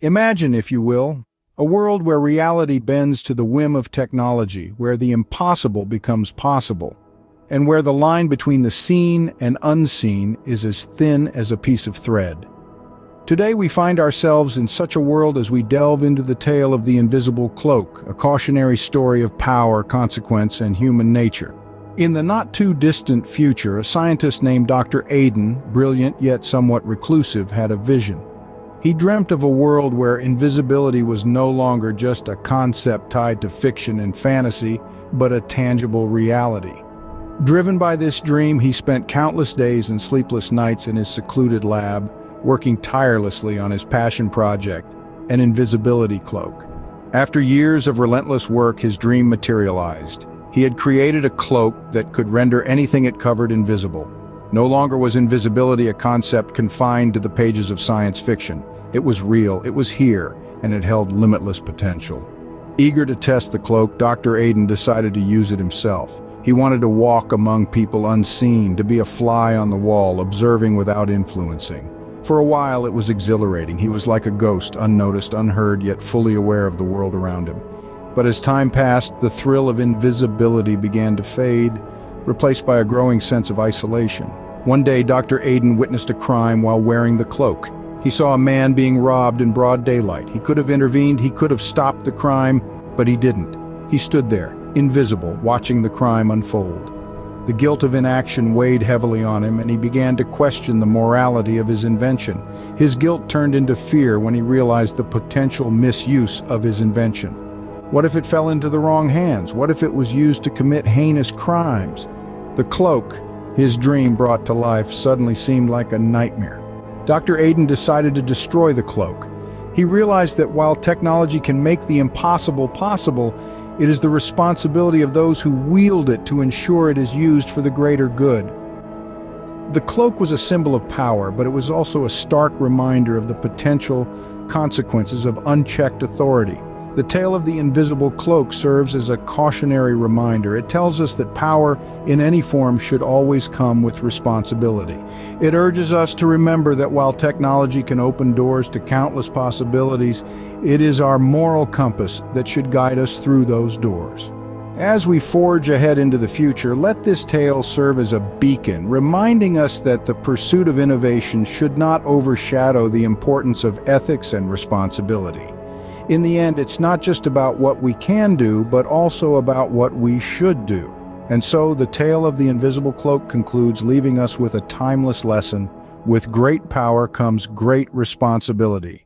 Imagine, if you will, a world where reality bends to the whim of technology, where the impossible becomes possible, and where the line between the seen and unseen is as thin as a piece of thread. Today we find ourselves in such a world as we delve into the tale of the Invisible Cloak, a cautionary story of power, consequence, and human nature. In the not-too-distant future, a scientist named Dr. Aiden, brilliant yet somewhat reclusive, had a vision. He dreamt of a world where invisibility was no longer just a concept tied to fiction and fantasy, but a tangible reality. Driven by this dream, he spent countless days and sleepless nights in his secluded lab, working tirelessly on his passion project, an invisibility cloak. After years of relentless work, his dream materialized. He had created a cloak that could render anything it covered invisible. No longer was invisibility a concept confined to the pages of science fiction. It was real, it was here, and it held limitless potential. Eager to test the cloak, Dr. Aiden decided to use it himself. He wanted to walk among people unseen, to be a fly on the wall, observing without influencing. For a while, it was exhilarating. He was like a ghost, unnoticed, unheard, yet fully aware of the world around him. But as time passed, the thrill of invisibility began to fade, replaced by a growing sense of isolation. One day, Dr. Aiden witnessed a crime while wearing the cloak. He saw a man being robbed in broad daylight. He could have intervened, he could have stopped the crime, but he didn't. He stood there, invisible, watching the crime unfold. The guilt of inaction weighed heavily on him, and he began to question the morality of his invention. His guilt turned into fear when he realized the potential misuse of his invention. What if it fell into the wrong hands? What if it was used to commit heinous crimes? The cloak, his dream brought to life, suddenly seemed like a nightmare. Dr. Aiden decided to destroy the cloak. He realized that while technology can make the impossible possible, it is the responsibility of those who wield it to ensure it is used for the greater good. The cloak was a symbol of power, but it was also a stark reminder of the potential consequences of unchecked authority. The tale of the invisible cloak serves as a cautionary reminder. It tells us that power in any form should always come with responsibility. It urges us to remember that while technology can open doors to countless possibilities, it is our moral compass that should guide us through those doors. As we forge ahead into the future, let this tale serve as a beacon, reminding us that the pursuit of innovation should not overshadow the importance of ethics and responsibility. In the end, it's not just about what we can do, but also about what we should do. And so the tale of the Invisible Cloak concludes, leaving us with a timeless lesson. With great power comes great responsibility.